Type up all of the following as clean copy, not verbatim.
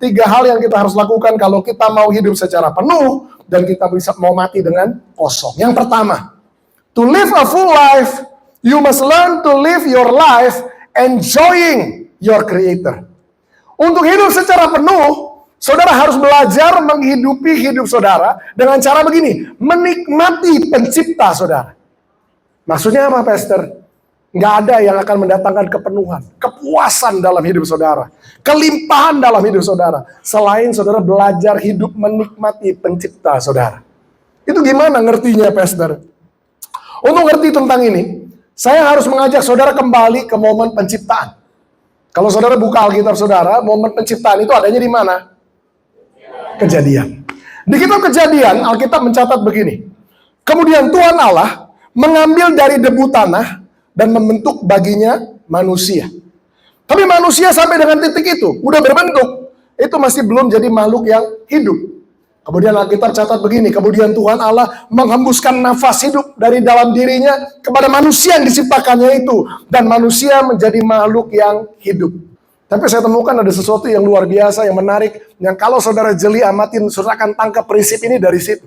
Tiga hal yang kita harus lakukan kalau kita mau hidup secara penuh dan kita bisa mau mati dengan kosong. Yang pertama, to live a full life, you must learn to live your life enjoying your Creator. Untuk hidup secara penuh, saudara harus belajar menghidupi hidup saudara dengan cara begini, menikmati pencipta saudara. Maksudnya apa, Pastor? Nggak ada yang akan mendatangkan kepenuhan, kepuasan dalam hidup saudara, kelimpahan dalam hidup saudara, selain saudara belajar hidup menikmati pencipta saudara. Itu gimana ngertinya, Pastor? Untuk ngerti tentang ini, saya harus mengajak saudara kembali ke momen penciptaan. Kalau saudara buka Alkitab saudara, momen penciptaan itu adanya di mana? Kejadian. Di kitab Kejadian, Alkitab mencatat begini. Kemudian Tuhan Allah mengambil dari debu tanah dan membentuk baginya manusia. Tapi manusia sampai dengan titik itu, udah berbentuk, itu masih belum jadi makhluk yang hidup. Kemudian Alkitab catat begini, kemudian Tuhan Allah menghembuskan nafas hidup dari dalam dirinya kepada manusia yang diciptakannya itu. Dan manusia menjadi makhluk yang hidup. Tapi saya temukan ada sesuatu yang luar biasa, yang menarik, yang kalau saudara jeli amatin, saudara akan tangkap prinsip ini dari situ.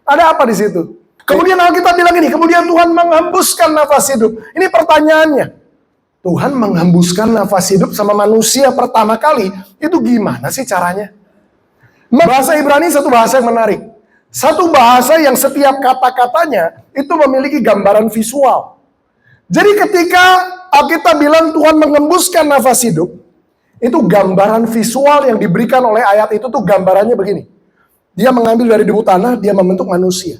Ada apa di situ? Kemudian Alkitab bilang ini, kemudian Tuhan menghembuskan nafas hidup. Ini pertanyaannya. Tuhan menghembuskan nafas hidup sama manusia pertama kali, itu gimana sih caranya? Bahasa Ibrani satu bahasa yang menarik. Satu bahasa yang setiap kata-katanya itu memiliki gambaran visual. Jadi ketika Alkitab bilang Tuhan menghembuskan nafas hidup, itu gambaran visual yang diberikan oleh ayat itu tuh gambarannya begini. Dia mengambil dari debu tanah, dia membentuk manusia.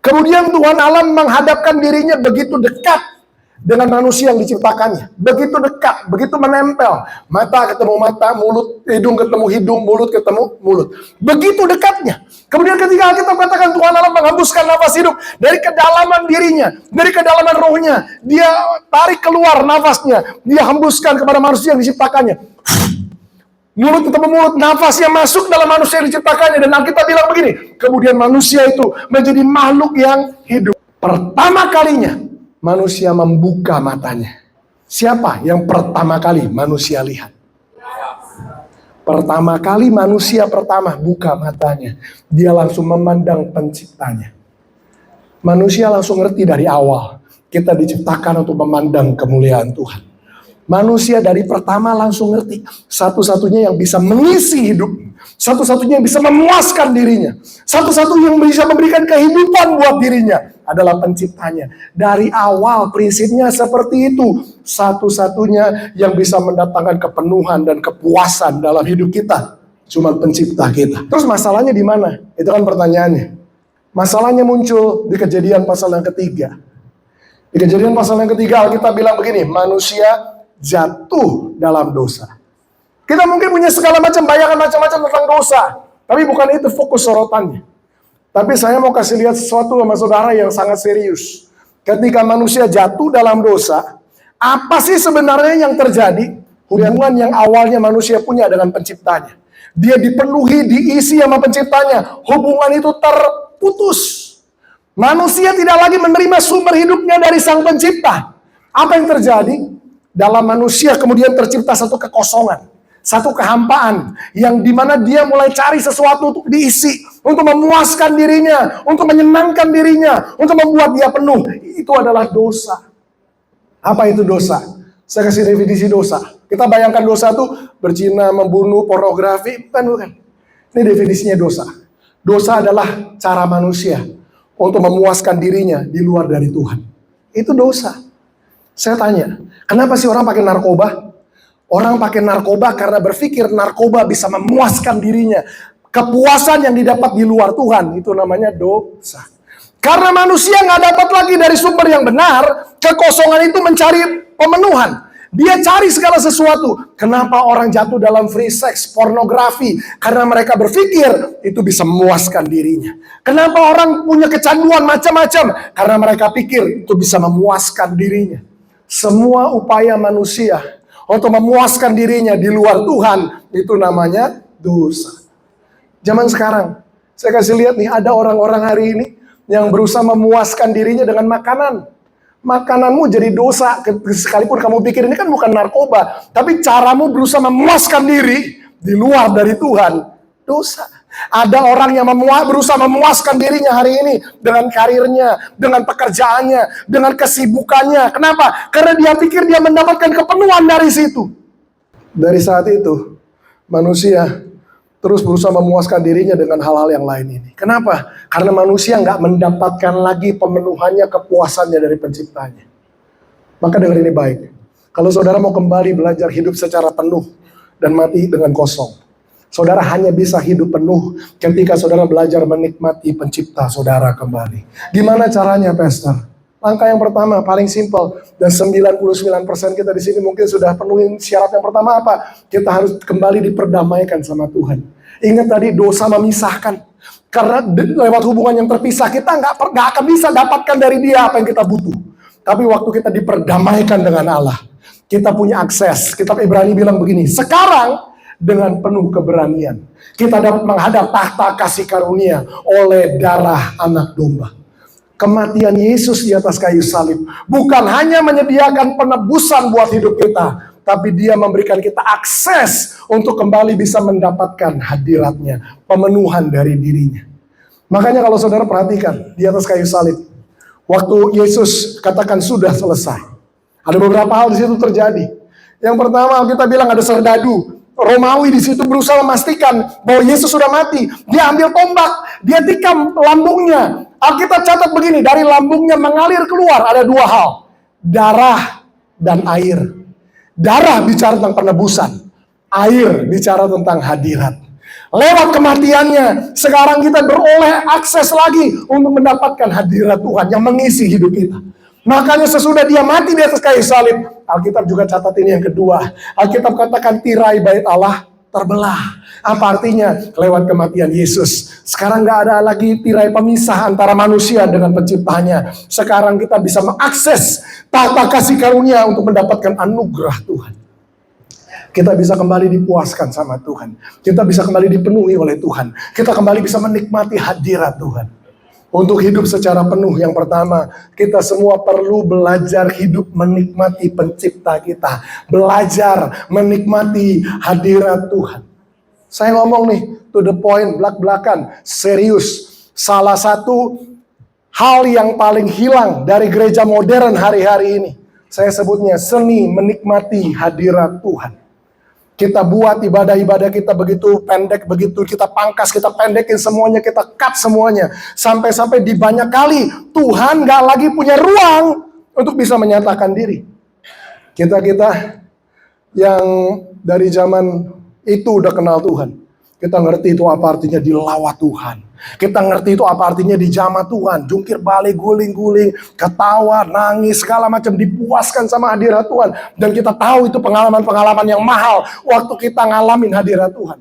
Kemudian Tuhan Allah menghadapkan dirinya begitu dekat dengan manusia yang diciptakannya. Begitu dekat, begitu menempel. Mata ketemu mata, mulut, hidung ketemu hidung, mulut ketemu mulut. Begitu dekatnya. Kemudian ketika kita katakan Tuhan Allah menghembuskan nafas hidup dari kedalaman dirinya, dari kedalaman rohnya, dia tarik keluar nafasnya, dia hembuskan kepada manusia yang diciptakannya. Mulut ketemu mulut, nafasnya masuk dalam manusia yang diciptakannya. Dan Alkitab bilang begini, kemudian manusia itu menjadi makhluk yang hidup. Pertama kalinya, manusia membuka matanya. Siapa yang pertama kali manusia lihat? Pertama kali manusia pertama buka matanya. Dia langsung memandang penciptanya. Manusia langsung ngerti dari awal. Kita diciptakan untuk memandang kemuliaan Tuhan. Manusia dari pertama langsung ngerti. Satu-satunya yang bisa mengisi hidup. Satu-satunya yang bisa memuaskan dirinya. Satu-satunya yang bisa memberikan kehidupan buat dirinya adalah penciptanya. Dari awal prinsipnya seperti itu. Satu-satunya yang bisa mendatangkan kepenuhan dan kepuasan dalam hidup kita cuma pencipta kita. Terus masalahnya di mana? Itu kan pertanyaannya. Masalahnya muncul di Kejadian pasal yang ketiga. Di Kejadian pasal yang ketiga Alkitab bilang begini, manusia jatuh dalam dosa. Kita mungkin punya segala macam bayangan macam-macam tentang dosa, tapi bukan itu fokus sorotannya. Tapi saya mau kasih lihat sesuatu sama saudara yang sangat serius. Ketika manusia jatuh dalam dosa, apa sih sebenarnya yang terjadi? Hubungan yang awalnya manusia punya dengan penciptanya. Dia dipenuhi, diisi sama penciptanya. Hubungan itu terputus. Manusia tidak lagi menerima sumber hidupnya dari sang pencipta. Apa yang terjadi? Dalam manusia kemudian tercipta satu kekosongan, satu kehampaan, yang dimana dia mulai cari sesuatu untuk diisi, untuk memuaskan dirinya, untuk menyenangkan dirinya, untuk membuat dia penuh. Itu adalah dosa. Apa itu dosa? Saya kasih definisi dosa. Kita bayangkan dosa itu berzina, membunuh, pornografi, bukan. Ini definisinya dosa. Dosa adalah cara manusia untuk memuaskan dirinya di luar dari Tuhan. Itu dosa. Saya tanya, kenapa sih orang pakai narkoba? Orang pakai narkoba karena berpikir narkoba bisa memuaskan dirinya. Kepuasan yang didapat di luar Tuhan, itu namanya dosa. Karena manusia nggak dapat lagi dari sumber yang benar, kekosongan itu mencari pemenuhan. Dia cari segala sesuatu. Kenapa orang jatuh dalam free sex, pornografi? Karena mereka berpikir itu bisa memuaskan dirinya. Kenapa orang punya kecanduan macam-macam? Karena mereka pikir itu bisa memuaskan dirinya. Semua upaya manusia untuk memuaskan dirinya di luar Tuhan, itu namanya dosa. Zaman sekarang, saya kasih lihat nih, ada orang-orang hari ini yang berusaha memuaskan dirinya dengan makanan. Makananmu jadi dosa, sekalipun kamu pikir ini kan bukan narkoba, tapi caramu berusaha memuaskan diri di luar dari Tuhan, dosa. Ada orang yang berusaha memuaskan dirinya hari ini dengan karirnya, dengan pekerjaannya, dengan kesibukannya. Kenapa? Karena dia pikir dia mendapatkan kepenuhan dari situ. Dari saat itu, manusia terus berusaha memuaskan dirinya dengan hal-hal yang lain ini. Kenapa? Karena manusia nggak mendapatkan lagi pemenuhannya, kepuasannya dari penciptanya. Maka dengar ini baik. Kalau saudara mau kembali belajar hidup secara penuh dan mati dengan kosong, saudara hanya bisa hidup penuh ketika saudara belajar menikmati pencipta saudara kembali. Gimana caranya, Pastor? Langkah yang pertama, paling simpel, dan 99% kita di sini mungkin sudah penuhin syarat yang pertama apa? Kita harus kembali diperdamaikan sama Tuhan. Ingat tadi, dosa memisahkan. Karena lewat hubungan yang terpisah, kita nggak akan bisa dapatkan dari dia apa yang kita butuh. Tapi waktu kita diperdamaikan dengan Allah, kita punya akses. Kitab Ibrani bilang begini, sekarang dengan penuh keberanian, kita dapat menghadap tahta kasih karunia oleh darah anak domba. Kematian Yesus di atas kayu salib bukan hanya menyediakan penebusan buat hidup kita, tapi dia memberikan kita akses untuk kembali bisa mendapatkan hadiratnya, pemenuhan dari dirinya. Makanya kalau saudara perhatikan di atas kayu salib, waktu Yesus katakan sudah selesai, ada beberapa hal di situ terjadi. Yang pertama, kita bilang ada serdadu Romawi di situ berusaha memastikan bahwa Yesus sudah mati. Dia ambil tombak, dia tikam lambungnya. Alkitab catat begini, dari lambungnya mengalir keluar ada dua hal, darah dan air. Darah bicara tentang penebusan, air bicara tentang hadirat. Lewat kematiannya, sekarang kita beroleh akses lagi untuk mendapatkan hadirat Tuhan yang mengisi hidup kita. Makanya sesudah dia mati di atas kayu salib, Alkitab juga catat ini yang kedua. Alkitab katakan tirai bait Allah terbelah. Apa artinya? Lewat kematian Yesus, sekarang gak ada lagi tirai pemisah antara manusia dengan penciptanya. Sekarang kita bisa mengakses tahta kasih karunia untuk mendapatkan anugerah Tuhan. Kita bisa kembali dipuaskan sama Tuhan. Kita bisa kembali dipenuhi oleh Tuhan. Kita kembali bisa menikmati hadirat Tuhan. Untuk hidup secara penuh, yang pertama, kita semua perlu belajar hidup menikmati pencipta kita. Belajar menikmati hadirat Tuhan. Saya ngomong nih, to the point, belak-belakan, serius. Salah satu hal yang paling hilang dari gereja modern hari-hari ini, saya sebutnya seni menikmati hadirat Tuhan. Kita buat ibadah-ibadah kita begitu pendek, begitu kita pangkas, kita pendekin semuanya, kita cut semuanya. Sampai-sampai di banyak kali Tuhan gak lagi punya ruang untuk bisa menyatakan diri. Kita yang dari zaman itu udah kenal Tuhan. Kita ngerti itu apa artinya dilawat Tuhan. Kita ngerti itu apa artinya dijamah Tuhan. Jungkir balik, guling-guling, ketawa, nangis, segala macam dipuaskan sama hadirat Tuhan. Dan kita tahu itu pengalaman-pengalaman yang mahal waktu kita ngalamin hadirat Tuhan.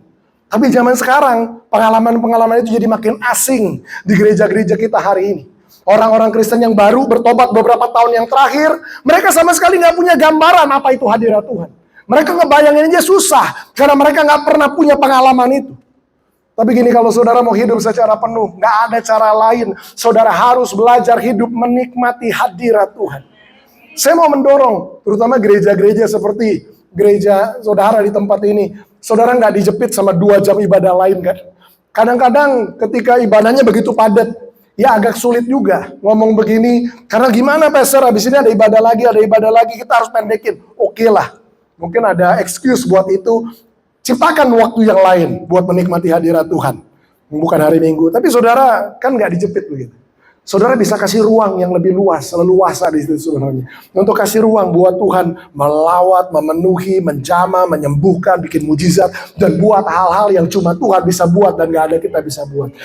Tapi zaman sekarang, pengalaman-pengalaman itu jadi makin asing di gereja-gereja kita hari ini. Orang-orang Kristen yang baru bertobat beberapa tahun yang terakhir, mereka sama sekali nggak punya gambaran apa itu hadirat Tuhan. Mereka ngebayangin aja susah, karena mereka nggak pernah punya pengalaman itu. Tapi gini, kalau saudara mau hidup secara penuh, nggak ada cara lain. Saudara harus belajar hidup menikmati hadirat Tuhan. Saya mau mendorong, terutama gereja-gereja seperti gereja saudara di tempat ini. Saudara nggak dijepit sama 2 jam ibadah lain kan? Kadang-kadang ketika ibadahnya begitu padat, ya agak sulit juga ngomong begini. Karena gimana Pastor, habis ini ada ibadah lagi, kita harus pendekin. Oke lah. Mungkin ada excuse buat itu. Ciptakan waktu yang lain buat menikmati hadirat Tuhan. Bukan hari Minggu. Tapi saudara kan gak dijepit begitu. Saudara bisa kasih ruang yang lebih luas, leluasa di situ sebenarnya. Untuk kasih ruang buat Tuhan melawat, memenuhi, menjamah, menyembuhkan, bikin mujizat. Dan buat hal-hal yang cuma Tuhan bisa buat dan gak ada kita bisa buat.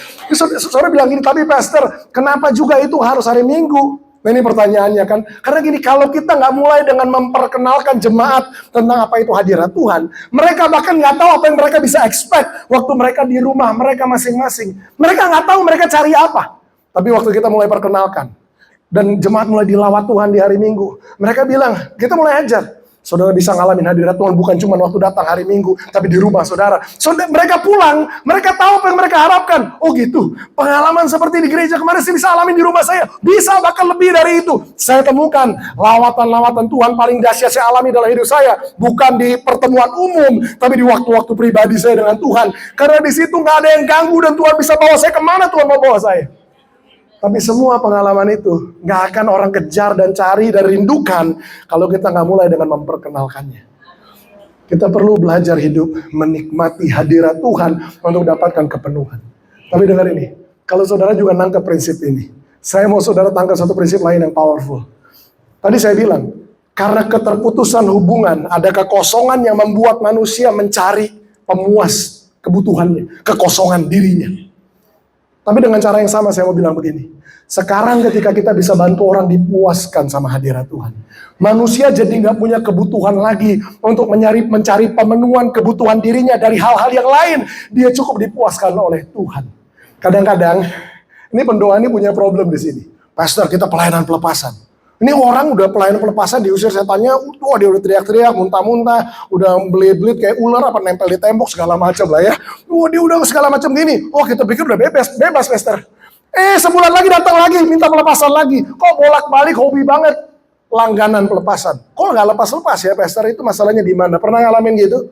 Saudara bilang gini, tapi Pastor, kenapa juga itu harus hari Minggu? Nah ini pertanyaannya kan, karena gini, kalau kita nggak mulai dengan memperkenalkan jemaat tentang apa itu hadirat Tuhan, mereka bahkan nggak tahu apa yang mereka bisa expect waktu mereka di rumah mereka masing-masing. Mereka nggak tahu mereka cari apa. Tapi waktu kita mulai perkenalkan, dan jemaat mulai dilawat Tuhan di hari Minggu, mereka bilang, kita mulai ajar. Saudara bisa ngalamin hadirat Tuhan bukan cuma waktu datang hari Minggu, tapi di rumah saudara. Mereka pulang, mereka tahu apa yang mereka harapkan. Oh gitu, pengalaman seperti di gereja kemarin saya bisa alamin di rumah saya. Bisa bahkan lebih dari itu. Saya temukan lawatan-lawatan Tuhan paling dahsyat saya alami dalam hidup saya. Bukan di pertemuan umum, tapi di waktu-waktu pribadi saya dengan Tuhan. Karena di situ nggak ada yang ganggu dan Tuhan bisa bawa saya kemana Tuhan mau bawa saya. Tapi semua pengalaman itu nggak akan orang kejar dan cari dan rindukan kalau kita nggak mulai dengan memperkenalkannya. Kita perlu belajar hidup menikmati hadirat Tuhan untuk dapatkan kepenuhan. Tapi dengar ini, kalau saudara juga nangkep prinsip ini, saya mau saudara tangkap satu prinsip lain yang powerful. Tadi saya bilang, karena keterputusan hubungan, ada kekosongan yang membuat manusia mencari pemuas kebutuhannya, kekosongan dirinya. Tapi dengan cara yang sama saya mau bilang begini. Sekarang ketika kita bisa bantu orang dipuaskan sama hadirat Tuhan. Manusia jadi nggak punya kebutuhan lagi untuk mencari pemenuhan kebutuhan dirinya dari hal-hal yang lain. Dia cukup dipuaskan oleh Tuhan. Kadang-kadang, ini pendoa ini punya problem di sini. Pastor, kita pelayanan pelepasan. Ini orang udah pelayanan pelepasan diusir setannya, wah dia udah teriak-teriak, muntah-muntah, udah belit-belit kayak ular apa nempel di tembok segala macam lah ya. Wah dia udah segala macam gini. Oh kita pikir udah bebas pastor. Sebulan lagi datang lagi minta pelepasan lagi. Kok bolak-balik hobi banget langganan pelepasan. Kok nggak lepas-lepas ya pastor, itu masalahnya di mana? Pernah ngalamin gitu?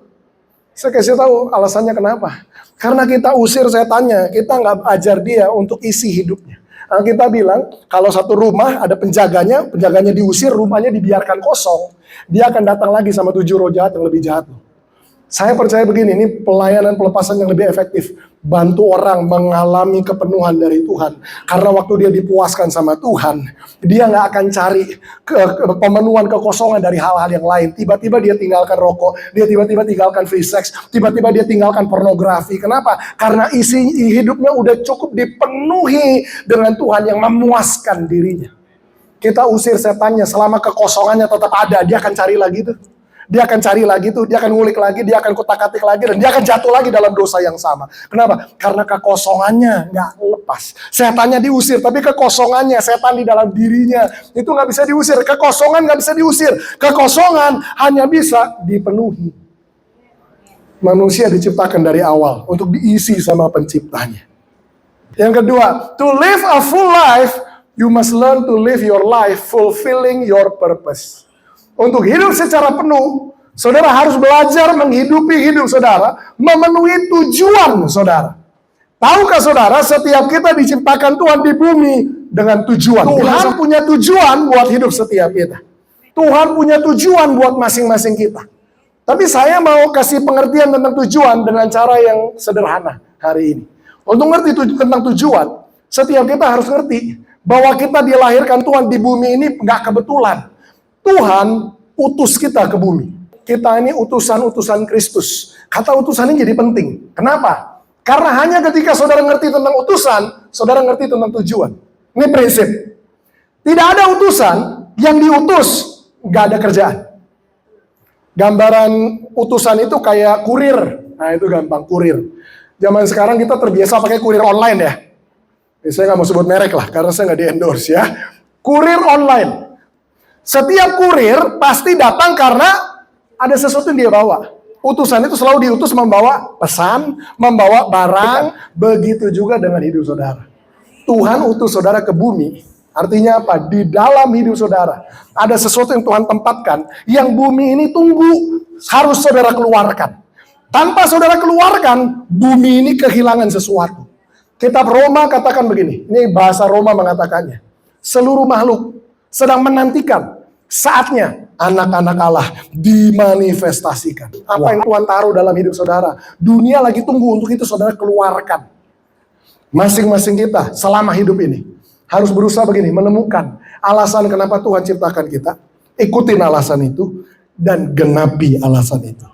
Saya kasih tahu alasannya kenapa. Karena kita usir setannya, kita nggak ajar dia untuk isi hidupnya. Kita bilang, kalau satu rumah ada penjaganya diusir, rumahnya dibiarkan kosong. Dia akan datang lagi sama 7 roh jahat yang lebih jahat. Saya percaya begini, ini pelayanan pelepasan yang lebih efektif. Bantu orang mengalami kepenuhan dari Tuhan. Karena waktu dia dipuaskan sama Tuhan, dia nggak akan cari pemenuhan kekosongan dari hal-hal yang lain. Tiba-tiba dia tinggalkan rokok, dia tiba-tiba tinggalkan free sex, tiba-tiba dia tinggalkan pornografi. Kenapa? Karena isi hidupnya udah cukup dipenuhi dengan Tuhan yang memuaskan dirinya. Kita usir setannya, selama kekosongannya tetap ada, dia akan cari lagi tuh. Dia akan cari lagi tuh, dia akan ngulik lagi, dia akan kutak-katik lagi, dan dia akan jatuh lagi dalam dosa yang sama. Kenapa? Karena kekosongannya nggak lepas. Setannya diusir, tapi kekosongannya, setan di dalam dirinya, itu nggak bisa diusir. Kekosongan nggak bisa diusir. Kekosongan hanya bisa dipenuhi. Manusia diciptakan dari awal untuk diisi sama penciptanya. Yang kedua, to live a full life, you must learn to live your life fulfilling your purpose. Untuk hidup secara penuh, saudara harus belajar menghidupi hidup saudara, memenuhi tujuan saudara. Tahukah saudara, setiap kita diciptakan Tuhan di bumi dengan tujuan. Tuhan punya tujuan buat hidup setiap kita. Tuhan punya tujuan buat masing-masing kita. Tapi saya mau kasih pengertian tentang tujuan dengan cara yang sederhana hari ini. Untuk ngerti tentang tujuan, setiap kita harus ngerti bahwa kita dilahirkan Tuhan di bumi ini nggak kebetulan. Tuhan utus kita ke bumi. Kita ini utusan-utusan Kristus. Kata utusan ini jadi penting. Kenapa? Karena hanya ketika saudara ngerti tentang utusan, saudara ngerti tentang tujuan. Ini prinsip. Tidak ada utusan yang diutus, nggak ada kerjaan. Gambaran utusan itu kayak kurir. Nah itu gampang, kurir. Zaman sekarang kita terbiasa pakai kurir online ya. Saya nggak mau sebut merek lah, karena saya nggak di-endorse ya. Kurir online. Setiap kurir pasti datang karena ada sesuatu yang dia bawa. Utusan itu selalu diutus membawa pesan, membawa barang. Begitu juga dengan hidup saudara. Tuhan utus saudara ke bumi. Artinya apa? Di dalam hidup saudara ada sesuatu yang Tuhan tempatkan, yang bumi ini tunggu harus saudara keluarkan. Tanpa saudara keluarkan, bumi ini kehilangan sesuatu. Kitab Roma katakan begini, ini bahasa Roma mengatakannya. Seluruh makhluk sedang menantikan saatnya anak-anak Allah dimanifestasikan. Apa yang Tuhan taruh dalam hidup saudara, dunia lagi tunggu untuk itu saudara keluarkan. Masing-masing kita selama hidup ini harus berusaha begini, menemukan alasan kenapa Tuhan ciptakan kita, ikutin alasan itu, dan genapi alasan itu.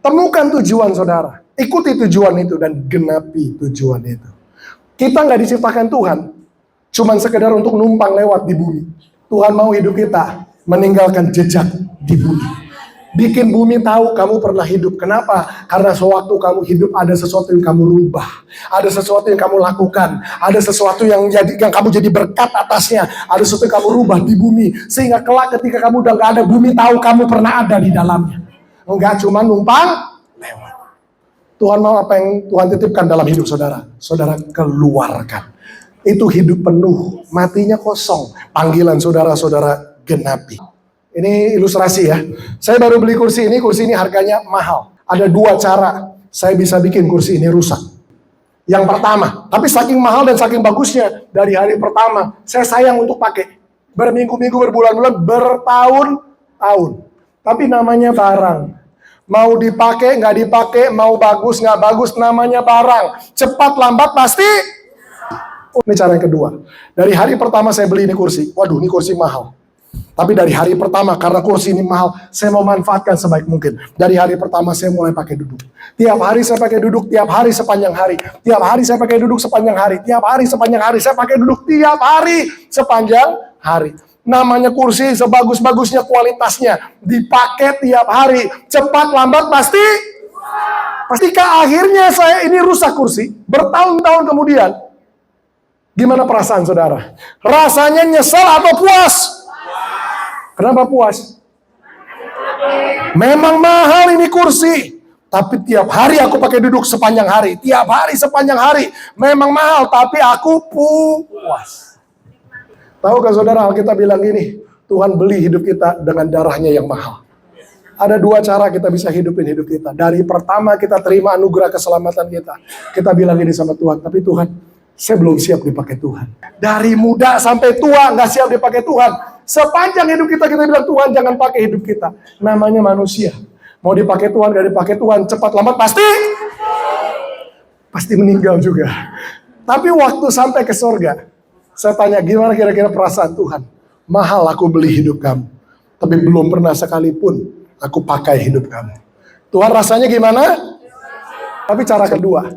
Temukan tujuan saudara, ikuti tujuan itu, dan genapi tujuan itu. Kita nggak diciptakan Tuhan cuman sekedar untuk numpang lewat di bumi. Tuhan mau hidup kita meninggalkan jejak di bumi. Bikin bumi tahu kamu pernah hidup. Kenapa? Karena sewaktu kamu hidup ada sesuatu yang kamu rubah. Ada sesuatu yang kamu lakukan. Ada sesuatu yang kamu jadi berkat atasnya. Ada sesuatu yang kamu rubah di bumi. Sehingga kelak ketika kamu udah gak ada, bumi tahu kamu pernah ada di dalamnya. Enggak cuma numpang lewat. Tuhan mau apa yang Tuhan titipkan dalam hidup saudara. Saudara keluarkan. Itu hidup penuh. Matinya kosong. Panggilan saudara-saudara genapi. Ini ilustrasi ya. Saya baru beli kursi ini harganya mahal. Ada 2 cara saya bisa bikin kursi ini rusak. Yang pertama, tapi saking mahal dan saking bagusnya, dari hari pertama, saya sayang untuk pakai. Berminggu-minggu, berbulan-bulan, bertahun-tahun. Tapi namanya barang. Mau dipakai, nggak dipakai, mau bagus, nggak bagus, namanya barang. Cepat, lambat, pasti. Ini cara yang kedua. Dari hari pertama saya beli ini kursi. Waduh, ini kursi mahal. Tapi dari hari pertama, karena kursi ini mahal, saya mau manfaatkan sebaik mungkin. Dari hari pertama saya mulai pakai duduk. Tiap hari saya pakai duduk, tiap hari sepanjang hari. Tiap hari saya pakai duduk sepanjang hari. Tiap hari sepanjang hari saya pakai duduk, tiap hari sepanjang hari. Namanya kursi sebagus-bagusnya kualitasnya. Dipakai tiap hari. Cepat lambat pasti. Pastikah akhirnya saya ini rusak kursi. Bertahun-tahun kemudian. Gimana perasaan saudara? Rasanya nyesel atau puas? Kenapa puas? Memang mahal ini kursi. Tapi tiap hari aku pakai duduk sepanjang hari. Tiap hari sepanjang hari. Memang mahal, tapi aku puas. Tahukah saudara, Alkitab bilang gini, Tuhan beli hidup kita dengan darahnya yang mahal. Ada 2 cara kita bisa hidupin hidup kita. Dari pertama kita terima anugerah keselamatan kita. Kita bilang gini sama Tuhan, tapi Tuhan, saya belum siap dipakai Tuhan. Dari muda sampai tua nggak siap dipakai Tuhan. Sepanjang hidup kita bilang Tuhan jangan pakai hidup kita. Namanya manusia. Mau dipakai Tuhan, gak dipakai Tuhan, cepat lambat pasti meninggal juga. Tapi waktu sampai ke surga, saya tanya gimana kira-kira perasaan Tuhan. Mahal aku beli hidup kamu, tapi belum pernah sekalipun aku pakai hidup kamu. Tuhan rasanya gimana? Tapi cara kedua,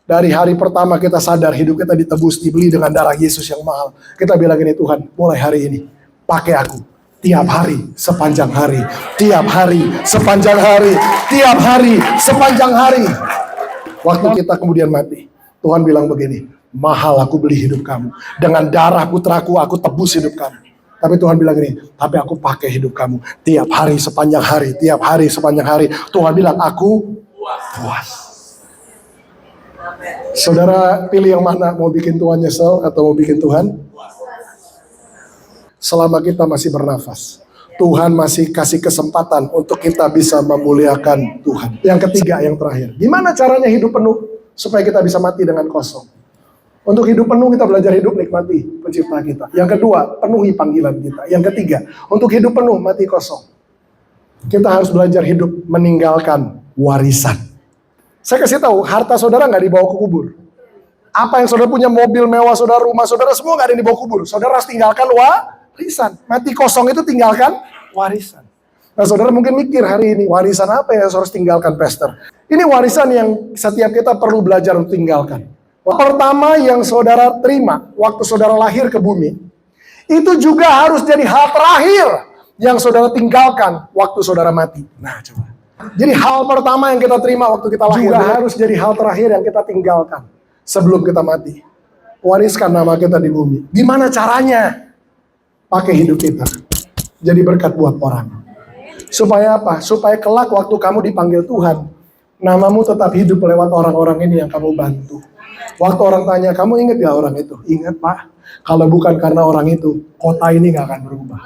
dari hari pertama kita sadar hidup kita ditebus, dibeli dengan darah Yesus yang mahal. Kita bilang gini, Tuhan mulai hari ini pakai aku tiap hari sepanjang hari, tiap hari sepanjang hari, tiap hari sepanjang hari. Waktu kita kemudian mati, Tuhan bilang begini, mahal aku beli hidup kamu, dengan darah putraku aku tebus hidup kamu. Tapi Tuhan bilang gini, tapi aku pakai hidup kamu tiap hari sepanjang hari, tiap hari sepanjang hari. Tuhan bilang aku puas. Saudara pilih yang mana, mau bikin Tuhan nyesel atau mau bikin Tuhan? Selama kita masih bernafas, Tuhan masih kasih kesempatan untuk kita bisa memuliakan Tuhan. Yang ketiga, yang terakhir, gimana caranya hidup penuh supaya kita bisa mati dengan kosong? Untuk hidup penuh kita belajar hidup nikmati pencipta kita. Yang kedua, penuhi panggilan kita. Yang ketiga, untuk hidup penuh mati kosong, kita harus belajar hidup meninggalkan warisan. Saya kasih tahu, harta saudara nggak dibawa ke kubur. Apa yang saudara punya, mobil mewah saudara, rumah saudara, semua nggak ada yang dibawa ke kubur. Saudara harus tinggalkan warisan. Mati kosong itu tinggalkan warisan. Nah saudara mungkin mikir hari ini, warisan apa yang harus tinggalkan pastor? Ini warisan yang setiap kita perlu belajar untuk tinggalkan. Pertama yang saudara terima waktu saudara lahir ke bumi, itu juga harus jadi hal terakhir yang saudara tinggalkan waktu saudara mati. Nah coba. Jadi hal pertama yang kita terima waktu kita lahir juga harus jadi hal terakhir yang kita tinggalkan sebelum kita mati. Wariskan nama kita di bumi. Gimana caranya? Pakai hidup kita jadi berkat buat orang. Supaya apa? Supaya kelak waktu kamu dipanggil Tuhan, namamu tetap hidup lewat orang-orang ini yang kamu bantu. Waktu orang tanya, kamu ingat gak orang itu? Ingat Pak. Kalau bukan karena orang itu, kota ini gak akan berubah.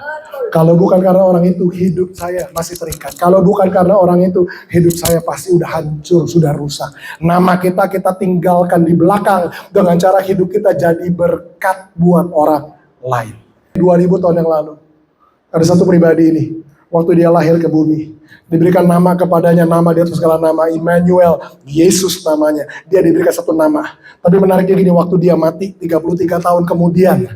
Kalau bukan karena orang itu, hidup saya masih terikat. Kalau bukan karena orang itu, hidup saya pasti udah hancur, sudah rusak. Nama kita tinggalkan di belakang dengan cara hidup kita jadi berkat buat orang lain. 2000 tahun yang lalu, ada satu pribadi ini, waktu dia lahir ke bumi, diberikan nama kepadanya, nama di atas segala nama, Immanuel, Yesus namanya. Dia diberikan satu nama. Tapi menariknya gini, waktu dia mati 33 tahun kemudian,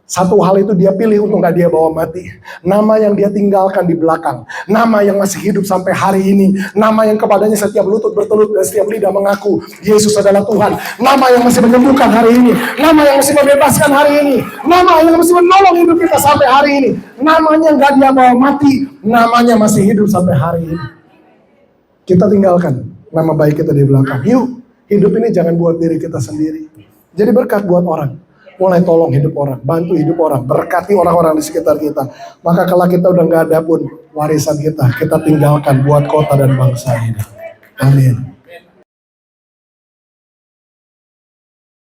Satu hal itu dia pilih untuk gak dia bawa mati. Nama yang dia tinggalkan di belakang. Nama yang masih hidup sampai hari ini. Nama yang kepadanya setiap lutut bertelut dan setiap lidah mengaku Yesus adalah Tuhan. Nama yang masih menyembuhkan hari ini. Nama yang masih membebaskan hari ini. Nama yang masih menolong hidup kita sampai hari ini. Namanya gak dia bawa mati. Namanya masih hidup sampai hari ini. Kita tinggalkan nama baik kita di belakang. Yuk, hidup ini jangan buat diri kita sendiri. Jadi berkat buat orang. Mulai tolong hidup orang, bantu hidup orang, berkati orang-orang di sekitar kita. Maka kalau kita udah gak ada pun warisan kita tinggalkan buat kota dan bangsa ini. Amin.